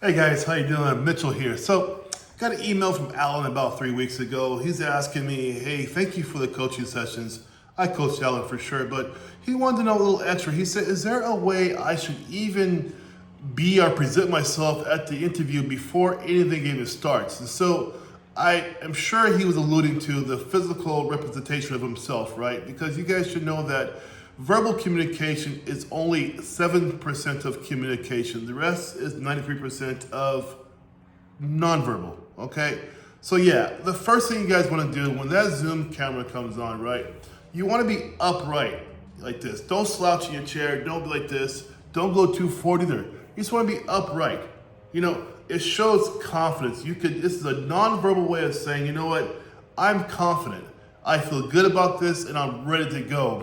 Hey guys, how you doing? Mitchell here. So, got an email from Alan about 3 weeks ago. He's asking me, hey, thank you for the coaching sessions. I coached Alan for sure, but he wanted to know a little extra. He said, is there a way I should even be or present myself at the interview before anything even starts? And so, I am sure he was alluding to the physical representation of himself, right? Because you guys should know that verbal communication is only 7% of communication. The rest is 93% of nonverbal, okay? So yeah, the first thing you guys wanna do when that Zoom camera comes on, right? You wanna be upright like this. Don't slouch in your chair, don't be like this. Don't go too forward either. You just wanna be upright. You know, it shows confidence. This is a nonverbal way of saying, you know what? I'm confident. I feel good about this and I'm ready to go.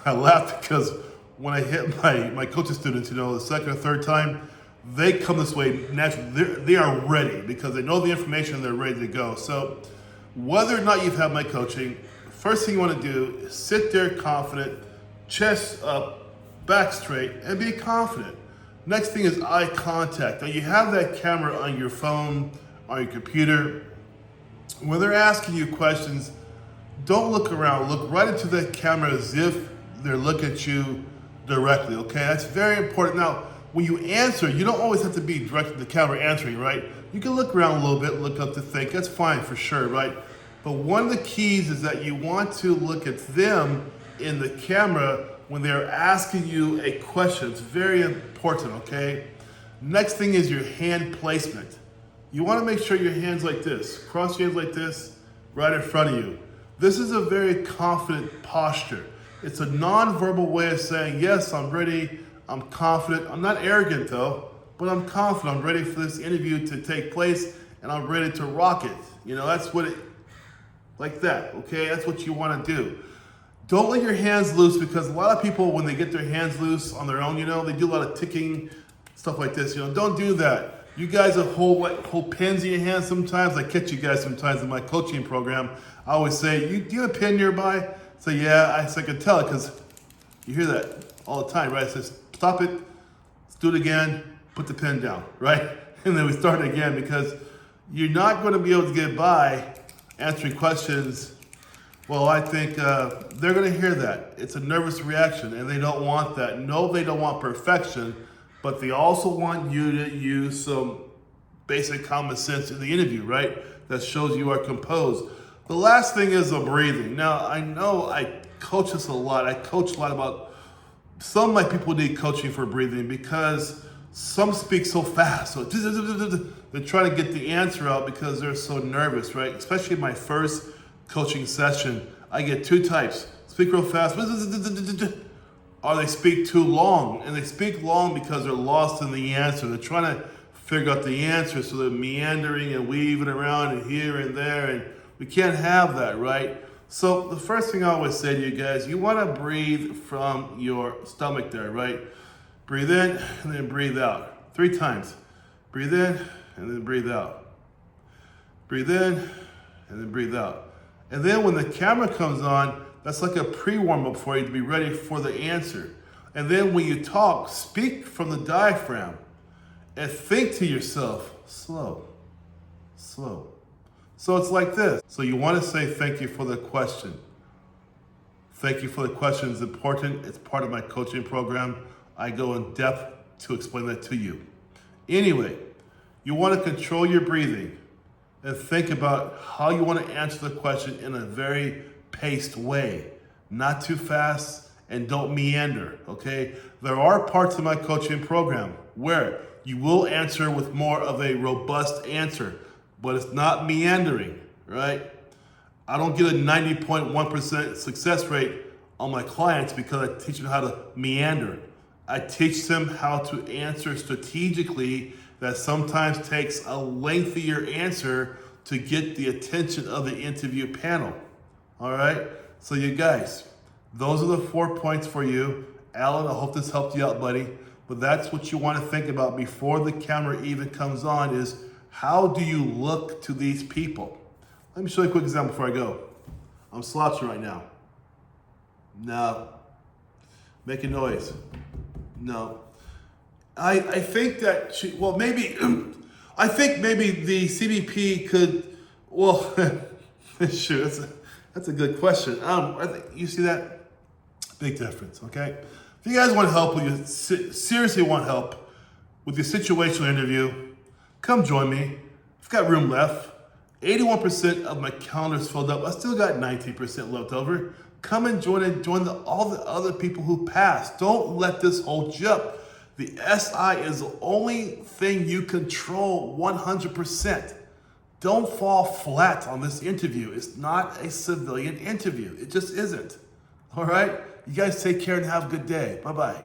I laugh because when I hit my coaching students, you know, the second or third time, they come this way naturally. They are ready because they know the information and they're ready to go. So whether or not you've had my coaching, first thing you want to do is sit there confident, chest up, back straight, and be confident. Next thing is eye contact. Now you have that camera on your phone, on your computer. When they're asking you questions, don't look around. Look right into that camera as if they're looking at you directly, okay? That's very important. Now, when you answer, you don't always have to be directed to the camera answering, right? You can look around a little bit, look up to think. That's fine for sure, right? But one of the keys is that you want to look at them in the camera when they're asking you a question. It's very important, okay? Next thing is your hand placement. You want to make sure your hand's like this. Cross your hands like this, right in front of you. This is a very confident posture. It's a non-verbal way of saying, yes, I'm ready, I'm confident. I'm not arrogant though, but I'm confident. I'm ready for this interview to take place and I'm ready to rock it. You know, that's what like that, okay? That's what you want to do. Don't let your hands loose because a lot of people, when they get their hands loose on their own, you know, they do a lot of ticking, stuff like this. You know, don't do that. You guys hold pens in your hands sometimes. I catch you guys sometimes in my coaching program. I always say, do you have a pen nearby? So yeah, I can tell it because you hear that all the time, right? It says, stop it, let's do it again, put the pen down, right? And then we start again because you're not going to be able to get by answering questions. Well, I think they're going to hear that. It's a nervous reaction and they don't want that. No, they don't want perfection, but they also want you to use some basic common sense in the interview, right? That shows you are composed. The last thing is the breathing. Now, I know I coach this a lot. I coach a lot about, some of my people need coaching for breathing because some speak so fast. So they're trying to get the answer out because they're so nervous, right? Especially in my first coaching session, I get two types. Speak real fast, or they speak too long. And they speak long because they're lost in the answer. They're trying to figure out the answer, so they're meandering and weaving around and here and there, and we can't have that, right? So the first thing I always say to you guys, you want to breathe from your stomach there, right? Breathe in and then breathe out. 3 times. Breathe in and then breathe out. Breathe in and then breathe out. And then when the camera comes on, that's like a pre-warm-up for you to be ready for the answer. And then when you talk, speak from the diaphragm and think to yourself, slow, slow. So it's like this. So you want to say thank you for the question. Thank you for the question is important. It's part of my coaching program. I go in depth to explain that to you. Anyway, you want to control your breathing and think about how you want to answer the question in a very paced way. Not too fast and don't meander, okay? There are parts of my coaching program where you will answer with more of a robust answer, but it's not meandering, right? I don't get a 90.1% success rate on my clients because I teach them how to meander. I teach them how to answer strategically that sometimes takes a lengthier answer to get the attention of the interview panel, all right? So you guys, those are the 4 points for you. Alan, I hope this helped you out, buddy. But that's what you want to think about before the camera even comes on is, how do you look to these people? Let me show you a quick example before I go. I'm slouching right now. No. Making noise. No. I think that maybe I think maybe the CBP could. Well, sure, that's a good question. I think you see that big difference. Okay, if you guys want help with your seriously want help with your situational interview, come join me. I've got room left. 81% of my calendar's filled up. I still got 19% left over. Come and join all the other people who passed. Don't let this hold you up. The SI is the only thing you control 100%. Don't fall flat on this interview. It's not a civilian interview. It just isn't. All right? You guys take care and have a good day. Bye-bye.